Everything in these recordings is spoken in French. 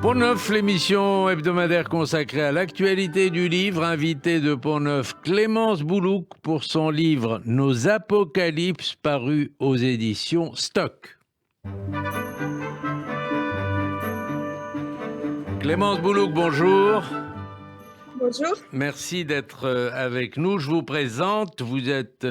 Pont-Neuf, l'émission hebdomadaire consacrée à l'actualité du livre. Invité de Pont-Neuf, Clémence Boulouc pour son livre Nos Apocalypses, paru aux éditions Stock. Clémence Boulouc, bonjour. Bonjour. Merci d'être avec nous. Je vous présente. Vous êtes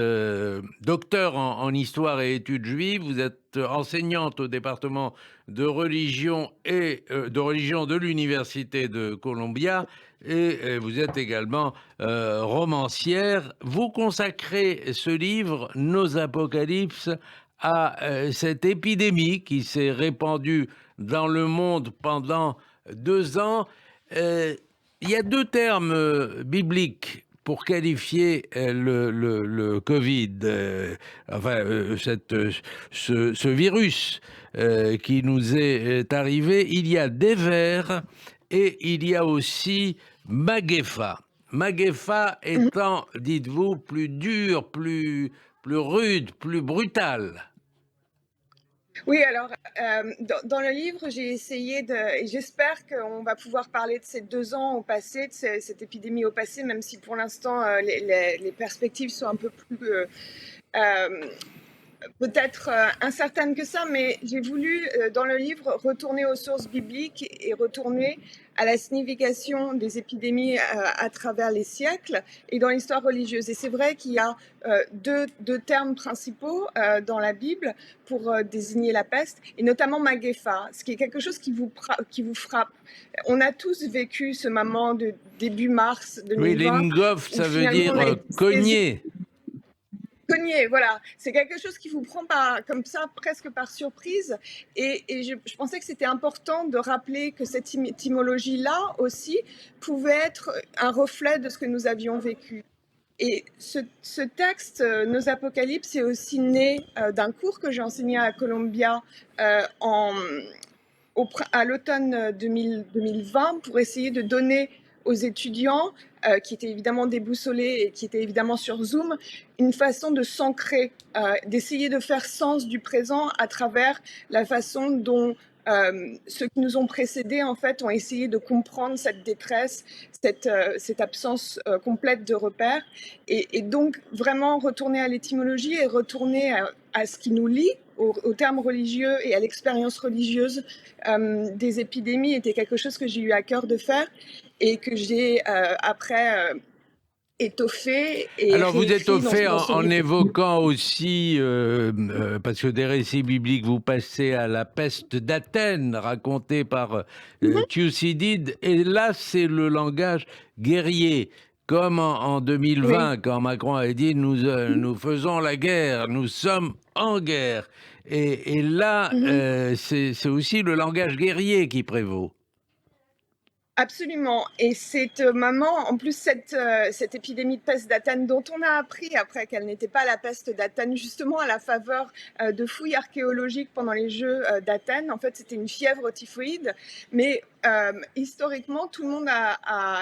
docteur en histoire et études juives. Vous êtes enseignante au département de religion et de religion de l'université de Columbia. Et vous êtes également romancière. Vous consacrez ce livre, Nos Apocalypses, à cette épidémie qui s'est répandue dans le monde pendant 2 ans. Il y a 2 termes bibliques pour qualifier le Covid, ce virus qui nous est arrivé. Il y a déver et il y a aussi Magepha. Magepha étant, dites-vous, plus dur, plus rude, plus brutal. Oui, alors, dans le livre, j'ai essayé et j'espère qu'on va pouvoir parler de ces 2 ans au passé, de cette épidémie au passé, même si pour l'instant, les perspectives sont un peu plus peut-être incertaine que ça, mais j'ai voulu, dans le livre, retourner aux sources bibliques et retourner à la signification des épidémies à travers les siècles et dans l'histoire religieuse. Et c'est vrai qu'il y a deux termes principaux dans la Bible pour désigner la peste, et notamment Magepha, ce qui est quelque chose qui vous frappe. On a tous vécu ce moment de début mars 2020. Oui, l'Ingof, ça veut dire cogner. Cogner, voilà. C'est quelque chose qui vous prend comme ça, presque par surprise. Et je pensais que c'était important de rappeler que cette étymologie-là aussi pouvait être un reflet de ce que nous avions vécu. Et ce texte, Nos Apocalypses, est aussi né d'un cours que j'ai enseigné à Columbia à l'automne 2020 pour essayer de donner aux étudiants qui étaient évidemment déboussolés et qui étaient évidemment sur Zoom, une façon de s'ancrer, d'essayer de faire sens du présent à travers la façon dont ceux qui nous ont précédés, en fait, ont essayé de comprendre cette détresse, cette absence complète de repères. Et donc, vraiment retourner à l'étymologie et retourner à ce qui nous lie, aux termes religieux et à l'expérience religieuse des épidémies était quelque chose que j'ai eu à cœur de faire et que j'ai après étoffé. Alors vous étoffez en évoquant aussi, parce que des récits bibliques, vous passez à la peste d'Athènes racontée par Thucydide, et là c'est le langage guerrier. Comme en 2020, oui, quand Macron a dit nous faisons la guerre, nous sommes en guerre. Et là, c'est aussi le langage guerrier qui prévaut. Absolument. Et cette maman, en plus, cette épidémie de peste d'Athènes, dont on a appris après qu'elle n'était pas la peste d'Athènes, justement à la faveur de fouilles archéologiques pendant les Jeux d'Athènes. En fait, c'était une fièvre typhoïde. Mais historiquement, tout le monde a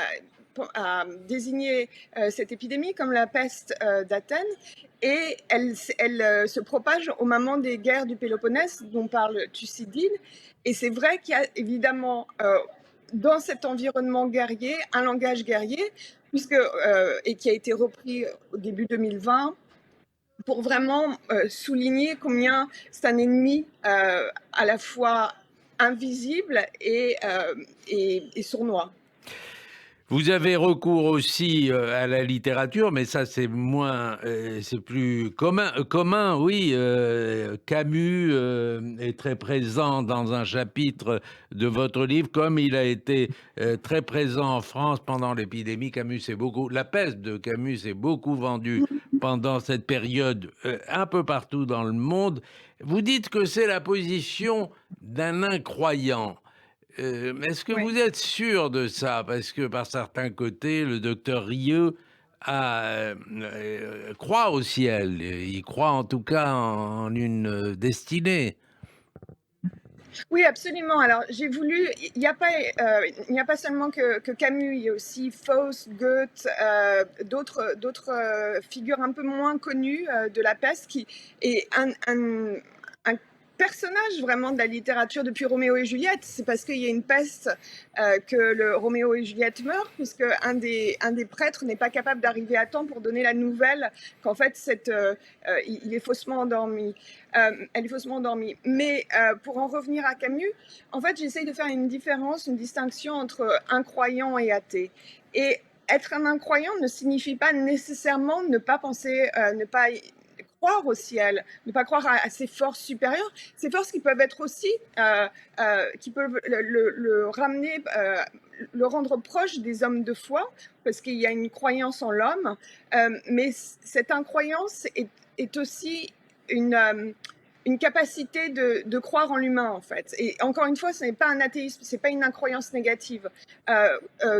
désigné cette épidémie comme la peste d'Athènes. Et elle se propage au moment des guerres du Péloponnèse, dont parle Thucydide. Et c'est vrai qu'il y a évidemment dans cet environnement guerrier, un langage guerrier, et qui a été repris au début 2020 pour vraiment souligner combien c'est un ennemi à la fois invisible et sournois. Vous avez recours aussi à la littérature, mais ça c'est moins, c'est plus commun, oui. Camus est très présent dans un chapitre de votre livre, comme il a été très présent en France pendant l'épidémie. La peste de Camus s'est beaucoup vendue pendant cette période un peu partout dans le monde. Vous dites que c'est la position d'un incroyant. Est-ce que vous êtes sûr de ça? Parce que par certains côtés, le docteur Rieu croit au ciel. Il croit en tout cas en une destinée. Oui, absolument. Alors, j'ai voulu. Il n'y a pas seulement que Camus. Il y a aussi Faust, Goethe, d'autres figures un peu moins connues de la peste, qui est un personnage vraiment de la littérature depuis Roméo et Juliette. C'est parce qu'il y a une peste que le Roméo et Juliette meurent, puisque un des prêtres n'est pas capable d'arriver à temps pour donner la nouvelle qu'en fait il est faussement endormi. Elle est faussement endormie. Mais pour en revenir à Camus, en fait, j'essaye de faire une différence, une distinction entre incroyant et athée. Et être un incroyant ne signifie pas nécessairement ne pas penser, ne pas croire au ciel, ne pas croire à ces forces supérieures, ces forces qui peuvent être aussi, qui peuvent le ramener, le rendre proche des hommes de foi, parce qu'il y a une croyance en l'homme, mais cette incroyance est aussi une capacité de croire en l'humain, en fait. Et encore une fois, ce n'est pas un athéisme, ce n'est pas une incroyance négative.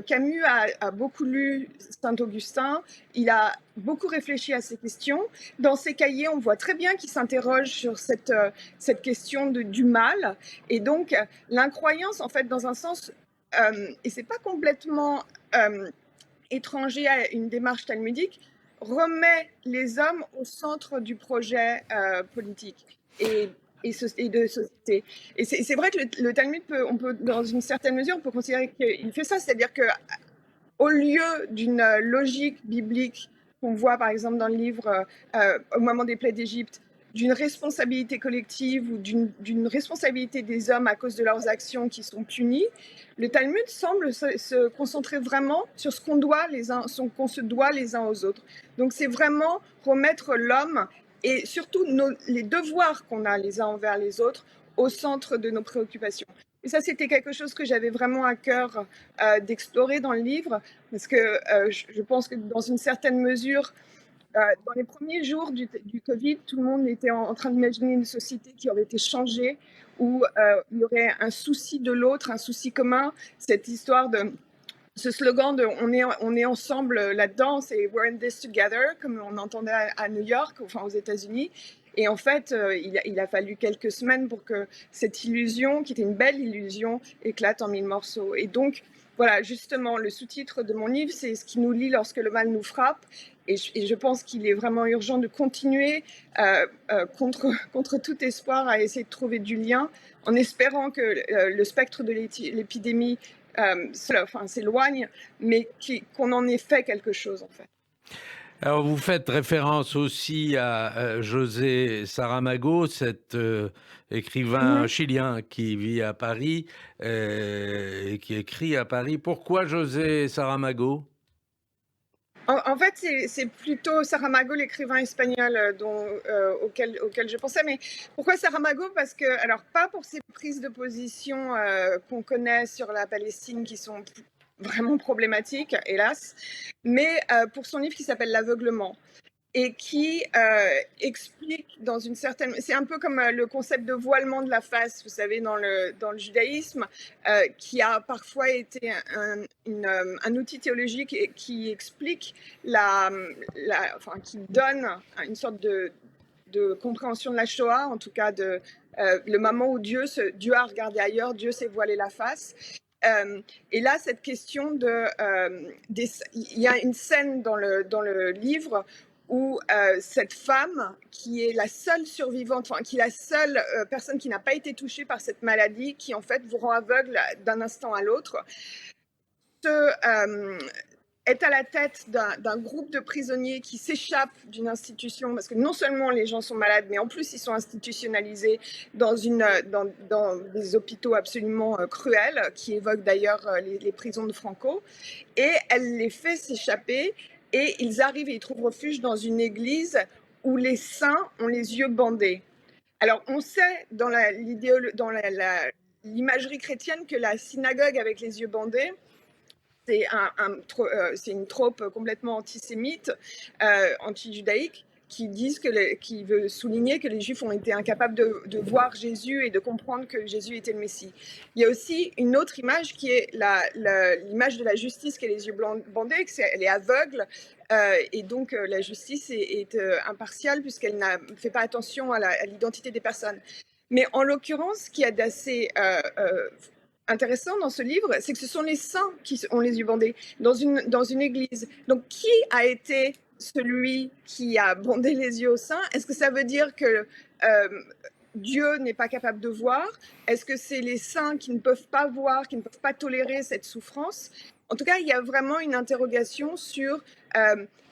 Camus a beaucoup lu Saint-Augustin, il a beaucoup réfléchi à ces questions. Dans ses cahiers, on voit très bien qu'il s'interroge sur cette question du mal. Et donc, l'incroyance, en fait, dans un sens, et c'est pas complètement étranger à une démarche talmudique, remet les hommes au centre du projet politique et de société. Et c'est vrai que le Talmud dans une certaine mesure, on peut considérer qu'il fait ça, c'est-à-dire que au lieu d'une logique biblique qu'on voit par exemple dans le livre au moment des plaies d'Égypte, d'une responsabilité collective ou d'une responsabilité des hommes à cause de leurs actions qui sont punies, le Talmud semble se concentrer vraiment sur ce qu'on se doit les uns aux autres. Donc c'est vraiment remettre l'homme et surtout les devoirs qu'on a les uns envers les autres au centre de nos préoccupations. Et ça, c'était quelque chose que j'avais vraiment à cœur d'explorer dans le livre, parce que je pense que dans une certaine mesure, dans les premiers jours du Covid, tout le monde était en train d'imaginer une société qui aurait été changée, où il y aurait un souci de l'autre, un souci commun, cette histoire de ce slogan de on est ensemble là-dedans, c'est We're in this together, comme on entendait à New York, enfin aux États-Unis. Et en fait, il a fallu quelques semaines pour que cette illusion, qui était une belle illusion, éclate en mille morceaux. Et donc, voilà, justement, le sous-titre de mon livre, c'est Ce qui nous lie lorsque le mal nous frappe. Et je pense qu'il est vraiment urgent de continuer contre tout espoir à essayer de trouver du lien, en espérant que le spectre de l'épidémie s'éloigne, mais qu'on en ait fait quelque chose, en fait. Alors, vous faites référence aussi à José Saramago, cet écrivain chilien qui vit à Paris et qui écrit à Paris. Pourquoi José Saramago? En fait, c'est plutôt Saramago, l'écrivain espagnol auquel je pensais. Mais pourquoi Saramago? Parce que, alors, pas pour ses prises de position qu'on connaît sur la Palestine, qui sont vraiment problématiques, hélas, mais pour son livre qui s'appelle L'aveuglement, et qui explique dans une certaine... C'est un peu comme le concept de voilement de la face, vous savez, dans le judaïsme, qui a parfois été un outil théologique qui explique qui donne une sorte de compréhension de la Shoah, en tout cas le moment où Dieu a regardé ailleurs, Dieu s'est voilé la face. Et là, cette question il y a une scène dans le livre où cette femme, qui est la seule survivante, qui est la seule personne qui n'a pas été touchée par cette maladie, qui en fait vous rend aveugle d'un instant à l'autre, est à la tête d'un groupe de prisonniers qui s'échappent d'une institution, parce que non seulement les gens sont malades, mais en plus ils sont institutionnalisés dans des hôpitaux absolument cruels, qui évoquent d'ailleurs les prisons de Franco, et elle les fait s'échapper, et ils arrivent et ils trouvent refuge dans une église où les saints ont les yeux bandés. Alors on sait dans l'imagerie chrétienne que la synagogue avec les yeux bandés, c'est une trope complètement antisémite, anti-judaïque, qui veut souligner que les Juifs ont été incapables de voir Jésus et de comprendre que Jésus était le Messie. Il y a aussi une autre image qui est l'image de la justice qui a les yeux bandés, elle est aveugle, et donc la justice est impartiale puisqu'elle ne fait pas attention à l'identité des personnes. Mais en l'occurrence, ce qui est d'assez intéressant dans ce livre, c'est que ce sont les saints qui ont les yeux bandés dans une église. Donc, qui a été celui qui a bandé les yeux aux saints? Est-ce que ça veut dire que Dieu n'est pas capable de voir? Est-ce que c'est les saints qui ne peuvent pas voir, qui ne peuvent pas tolérer cette souffrance? En tout cas, il y a vraiment une interrogation sur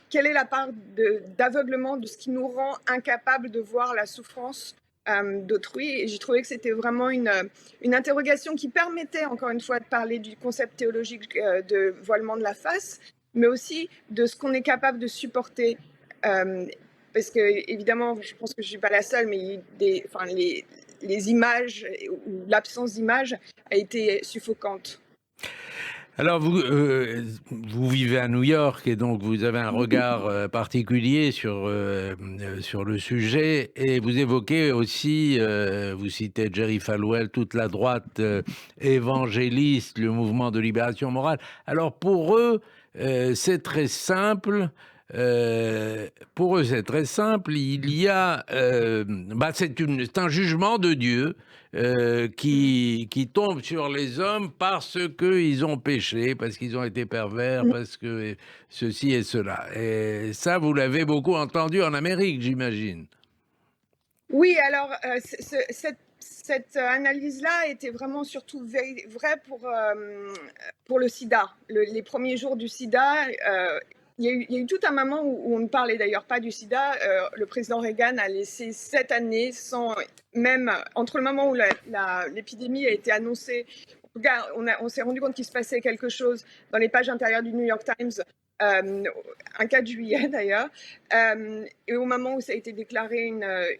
quelle est la part d'aveuglement de ce qui nous rend incapables de voir la souffrance d'autrui. Et j'ai trouvé que c'était vraiment une interrogation qui permettait, encore une fois, de parler du concept théologique de voilement de la face, mais aussi de ce qu'on est capable de supporter. Parce que, évidemment, je pense que je ne suis pas la seule, mais les images ou l'absence d'images a été suffocante. Alors, vous vivez à New York et donc vous avez un regard particulier sur le sujet et vous évoquez aussi, vous citez Jerry Falwell, toute la droite évangéliste, le mouvement de libération morale. Alors, pour eux, c'est très simple. Pour eux, c'est très simple. Il y a, c'est un jugement de Dieu qui tombe sur les hommes parce qu'ils ont péché, parce qu'ils ont été pervers, parce que ceci et cela. Et ça, vous l'avez beaucoup entendu en Amérique, j'imagine. Oui, alors cette analyse-là était vraiment surtout vraie pour le sida. Les premiers jours du sida, il y a eu tout un moment où on ne parlait d'ailleurs pas du sida. Le président Reagan a laissé 7 années sans, même entre le moment où l'épidémie a été annoncée, en tout cas, on s'est rendu compte qu'il se passait quelque chose dans les pages intérieures du New York Times, un 4 juillet d'ailleurs, et au moment où ça a été déclaré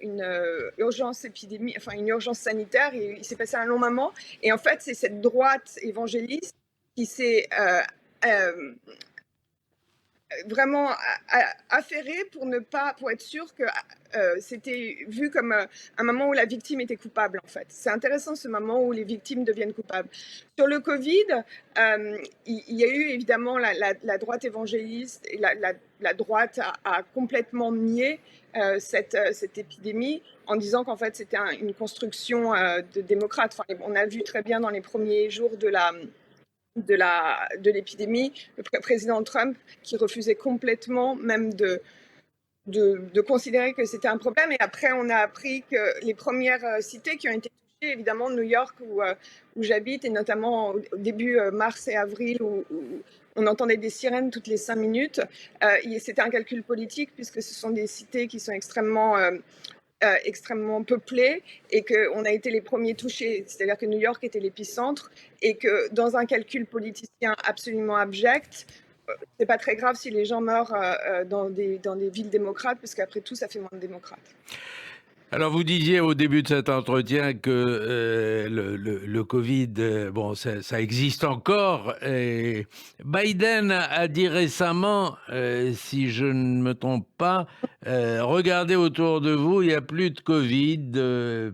une urgence épidémie, enfin une urgence sanitaire, il s'est passé un long moment. Et en fait, c'est cette droite évangéliste qui s'est vraiment affairé pour être sûr que c'était vu comme un moment où la victime était coupable, en fait. C'est intéressant, ce moment où les victimes deviennent coupables. Sur le Covid, il y a eu évidemment la droite évangéliste, et la droite a complètement nié cette épidémie en disant qu'en fait c'était une construction de démocrates. Enfin, on a vu très bien dans les premiers jours de l'épidémie, le président Trump qui refusait complètement même de considérer que c'était un problème. Et après, on a appris que les premières cités qui ont été touchées, évidemment New York où j'habite, et notamment au début mars et avril où on entendait des sirènes toutes les 5 minutes, c'était un calcul politique puisque ce sont des cités qui sont extrêmement peuplée et qu'on a été les premiers touchés, c'est-à-dire que New York était l'épicentre et que dans un calcul politicien absolument abject, c'est pas très grave si les gens meurent dans des villes démocrates, parce qu'après tout, ça fait moins de démocrates. Alors, vous disiez au début de cet entretien que le Covid, bon, ça existe encore. Et Biden a dit récemment, si je ne me trompe pas, regardez autour de vous, il n'y a plus de Covid.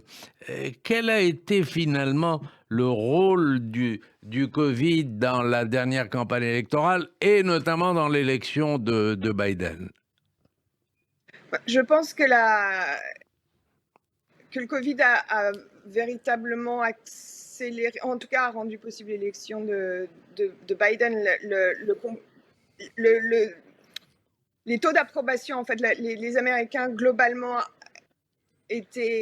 Quel a été finalement le rôle du Covid dans la dernière campagne électorale et notamment dans l'élection de Biden? Je pense que le Covid a véritablement accéléré, en tout cas a rendu possible l'élection de Biden. Les taux d'approbation, en fait, les Américains globalement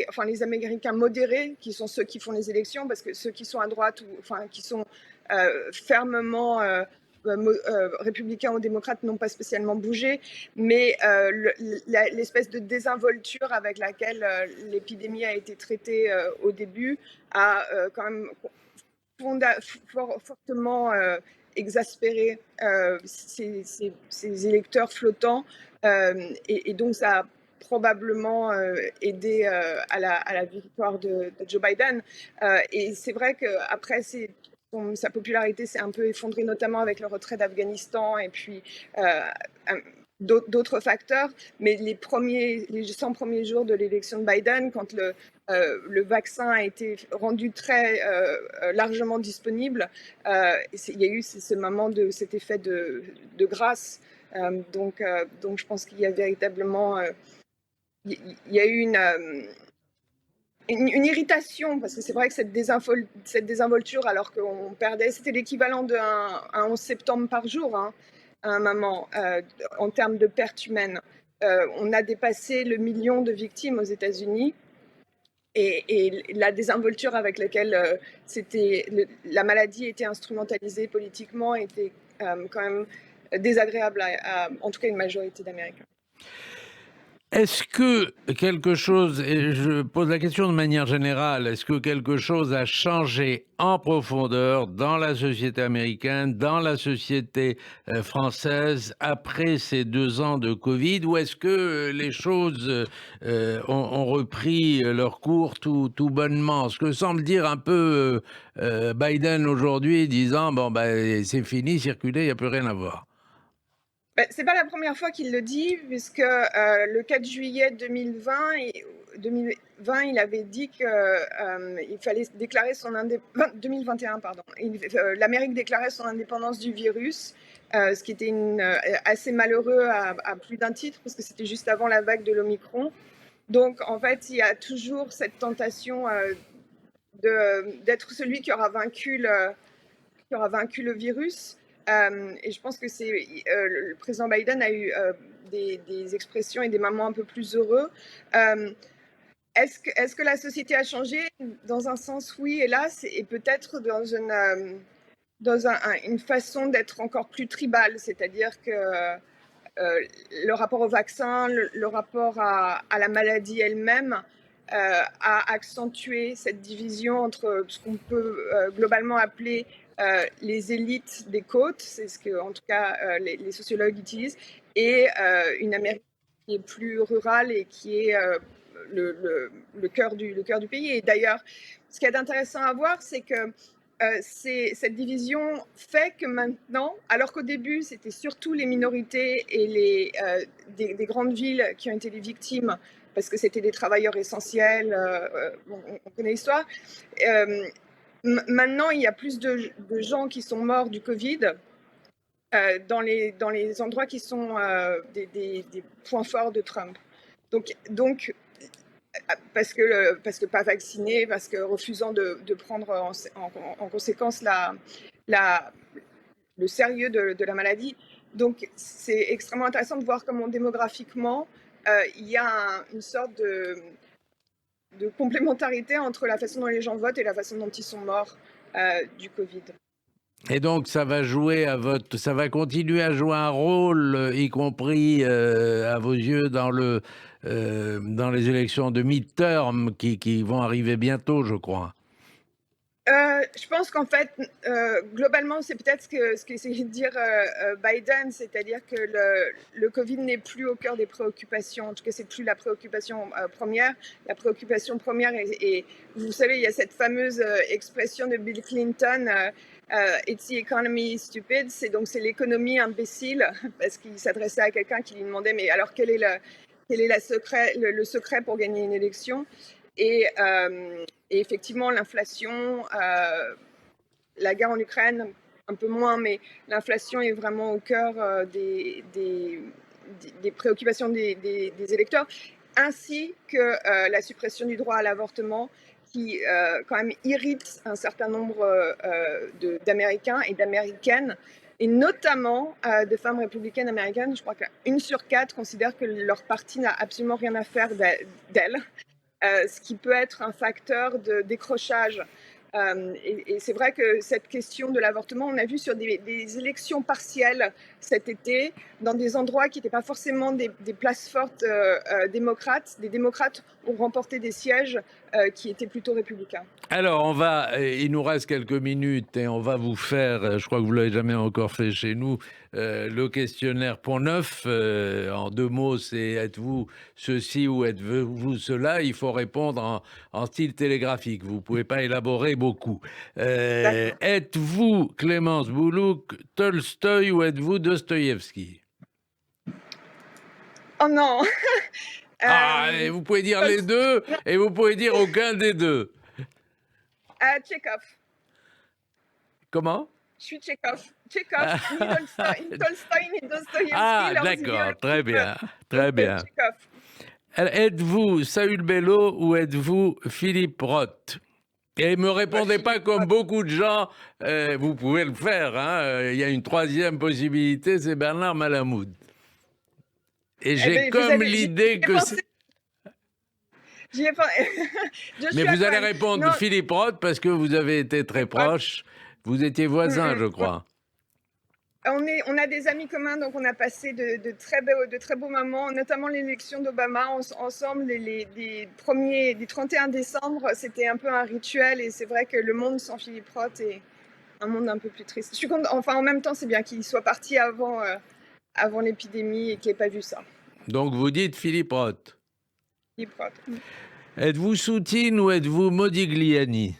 enfin les Américains modérés, qui sont ceux qui font les élections, parce que ceux qui sont à droite, enfin qui sont fermement républicains ou démocrates n'ont pas spécialement bougé, mais l'espèce de désinvolture avec laquelle l'épidémie a été traitée au début a quand même fortement exaspéré ces électeurs flottants, et donc ça a probablement aidé à la victoire de Joe Biden. Et c'est vrai qu'après, sa popularité s'est un peu effondrée, notamment avec le retrait d'Afghanistan et puis d'autres facteurs. Mais les 100 premiers jours de l'élection de Biden, quand le vaccin a été rendu très largement disponible, il y a eu ce moment cet effet de grâce. Donc je pense qu'il y a véritablement il y a eu une irritation, parce que c'est vrai que cette désinvolture, alors qu'on perdait, c'était l'équivalent d'un 11 septembre par jour, hein, à un moment, en termes de pertes humaines. On a dépassé le million de victimes aux États-Unis. et la désinvolture avec laquelle la maladie était instrumentalisée politiquement était quand même désagréable en tout cas, une majorité d'Américains. Est-ce que quelque chose, et je pose la question de manière générale, est-ce que quelque chose a changé en profondeur dans la société américaine, dans la société française après ces 2 ans de Covid, ou est-ce que les choses ont repris leur cours tout bonnement? Ce que semble dire un peu Biden aujourd'hui, disant bon ben c'est fini, circuler, il n'y a plus rien à voir. C'est pas la première fois qu'il le dit, puisque le 4 juillet 2020, 2020, il avait dit qu'il fallait déclarer 2021, pardon. L'Amérique déclarait son indépendance du virus, ce qui était assez malheureux à plus d'un titre, parce que c'était juste avant la vague de l'Omicron. Donc, en fait, il y a toujours cette tentation d'être celui qui aura vaincu le virus. Et je pense que le président Biden a eu des expressions et des moments un peu plus heureux. Est-ce que la société a changé? Dans un sens, oui, hélas, et peut-être dans une façon d'être encore plus tribale, c'est-à-dire que le rapport au vaccin, le rapport à la maladie elle-même a accentué cette division entre ce qu'on peut globalement appeler les élites des côtes, c'est ce que en tout cas les sociologues utilisent, et une Amérique qui est plus rurale et qui est le cœur du pays. Et d'ailleurs, ce qui est intéressant à voir, c'est que cette division fait que maintenant, alors qu'au début, c'était surtout les minorités et des grandes villes qui ont été les victimes, parce que c'était des travailleurs essentiels, on connaît l'histoire. Maintenant, il y a plus de gens qui sont morts du Covid dans les endroits qui sont des points forts de Trump. Donc parce que pas vaccinés, parce que refusant de prendre en conséquence le sérieux de la maladie. Donc c'est extrêmement intéressant de voir comment démographiquement, il y a une sorte de complémentarité entre la façon dont les gens votent et la façon dont ils sont morts du Covid. Et donc, ça va continuer à jouer un rôle, y compris à vos yeux dans dans les élections de midterm qui vont arriver bientôt, je crois. Je pense qu'en fait, globalement, c'est peut-être ce qu'essayait de dire Biden, c'est-à-dire que le Covid n'est plus au cœur des préoccupations. En tout cas, c'est plus la préoccupation première. La préoccupation première est, vous savez, il y a cette fameuse expression de Bill Clinton, It's the economy stupid. C'est l'économie imbécile, parce qu'il s'adressait à quelqu'un qui lui demandait, mais alors quel est le secret pour gagner une élection? Et effectivement, l'inflation, la guerre en Ukraine, un peu moins, mais l'inflation est vraiment au cœur des préoccupations des électeurs, ainsi que la suppression du droit à l'avortement, qui quand même irrite un certain nombre d'Américains et d'Américaines, et notamment de femmes républicaines américaines. Je crois qu'1 sur 4 considère que leur parti n'a absolument rien à faire d'elles. Ce qui peut être un facteur de décrochage. Et c'est vrai que cette question de l'avortement, on a vu sur des élections partielles cet été, dans des endroits qui n'étaient pas forcément des places fortes démocrates, des démocrates ont remporté des sièges qui étaient plutôt républicains. Alors, il nous reste quelques minutes et on va vous faire, je crois que vous l'avez jamais encore fait chez nous, le questionnaire Pont Neuf. En 2 mots, c'est êtes-vous ceci ou êtes-vous cela? Il faut répondre en style télégraphique. Vous pouvez pas élaborer beaucoup. Êtes-vous Clémence Boulouk, Tolstoï ou êtes-vous Dostoïevski? Oh non. Et vous pouvez dire les deux et vous pouvez dire aucun des deux. Tchekhov. Comment? Je suis Tchekhov. Ni Tolstoï, ni Dostoïevski. Ah, d'accord, très bien, très bien. Tchekhov. Êtes-vous Saül Bellow ou êtes-vous Philippe Roth? Et ne me répondez pas comme beaucoup de gens, vous pouvez le faire, hein, il y a une troisième possibilité, c'est Bernard Malamud. Et j'ai comme l'idée que c'est... J'y ai pas... Mais Joshua vous allez Cohen. répondre Non, Philippe Roth parce que vous avez été très proches. Vous étiez voisins, je ouais. crois. On a des amis communs, donc on a passé de très beaux moments, notamment l'élection d'Obama ensemble. Les 31 décembre, c'était un peu un rituel, et c'est vrai que le monde sans Philippe Roth est un monde un peu plus triste. Je suis contente, enfin en même temps, c'est bien qu'il soit parti avant l'épidémie et qu'il n'ait pas vu ça. Donc vous dites Philippe Roth. Philippe Roth. Êtes-vous Soutine ou êtes-vous Modigliani?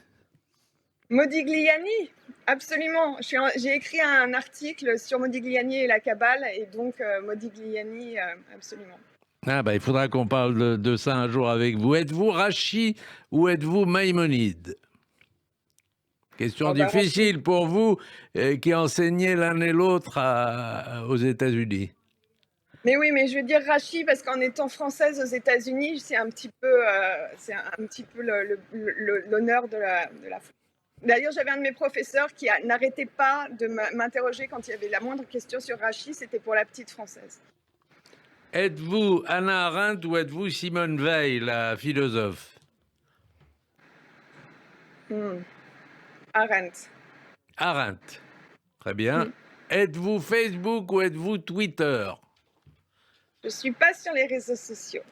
Modigliani, absolument. J'ai écrit un article sur Modigliani et la Kabbale, et donc Modigliani, absolument. Ah bah, il faudra qu'on parle de ça un jour avec vous. Êtes-vous Rachi ou êtes-vous Maïmonide? Question Oh, bah, difficile pour vous qui enseignez l'un et l'autre aux États-Unis. Mais oui, mais je veux dire Rachi parce qu'en étant française aux États-Unis, c'est un petit peu l'honneur de la France. D'ailleurs, j'avais un de mes professeurs qui n'arrêtait pas de m'interroger quand il y avait la moindre question sur Rachi, c'était pour la petite française. Êtes-vous Hannah Arendt ou êtes-vous Simone Veil, la philosophe? Arendt. Arendt. Très bien. Êtes-vous Facebook ou êtes-vous Twitter? Je ne suis pas sur les réseaux sociaux.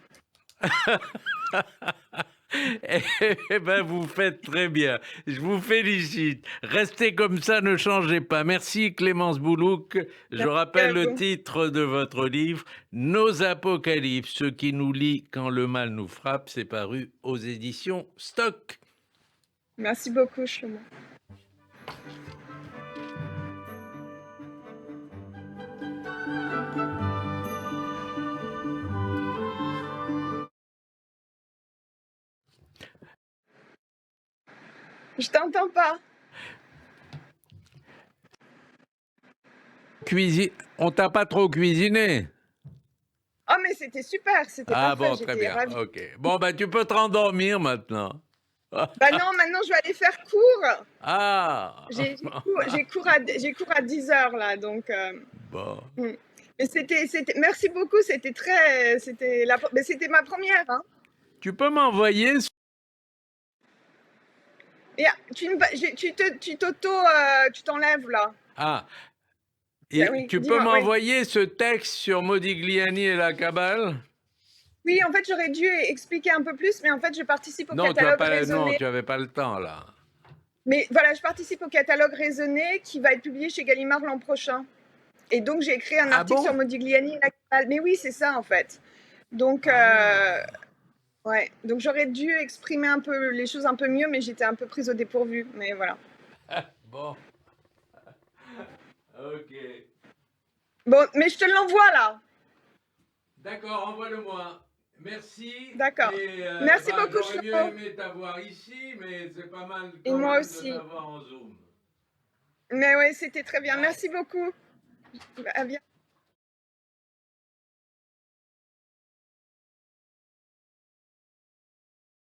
Eh bien, vous faites très bien. Je vous félicite. Restez comme ça, ne changez pas. Merci Clémence Boulouc. Je Merci rappelle à le vous. titre de votre livre, Nos Apocalypses, ce qui nous lie quand le mal nous frappe. C'est paru aux éditions Stock. Merci beaucoup, Shlomo. Je t'entends pas. On t'a pas trop cuisiné? Oh, mais c'était super, c'était Ah parfait, bon, très j'étais bien. ravie. Ok. Bon, ben, tu peux te rendormir maintenant. Bah non, maintenant je vais aller faire cours. Ah J'ai cours à 10 heures là, donc. Bon. Mais merci beaucoup, mais c'était ma première, hein. Tu peux m'envoyer Et tu t'enlèves là. Ah, Ben et oui, tu peux dis-moi, oui. m'envoyer ce texte sur Modigliani et la Kabbale? Oui, en fait, j'aurais dû expliquer un peu plus, mais en fait, je participe au Non, catalogue non, raisonné. tu avais pas le temps là. Mais voilà, je participe au catalogue raisonné qui va être publié chez Gallimard l'an prochain. Et donc, j'ai écrit un Ah article sur bon? Modigliani et la Kabbale. Mais oui, c'est ça, en fait. Donc, Ah, ouais. Donc, j'aurais dû exprimer un peu les choses un peu mieux, mais j'étais un peu prise au dépourvu. Mais voilà. bon. Ok. Bon, mais je te l'envoie là. D'accord, envoie-le-moi. Merci. D'accord. Et Merci beaucoup, j'aurais mieux Shlomo. aimé t'avoir ici, mais c'est pas mal Et quand moi même de aussi. t'avoir en Zoom. Mais ouais, c'était très bien. Bye. Merci beaucoup. À bientôt.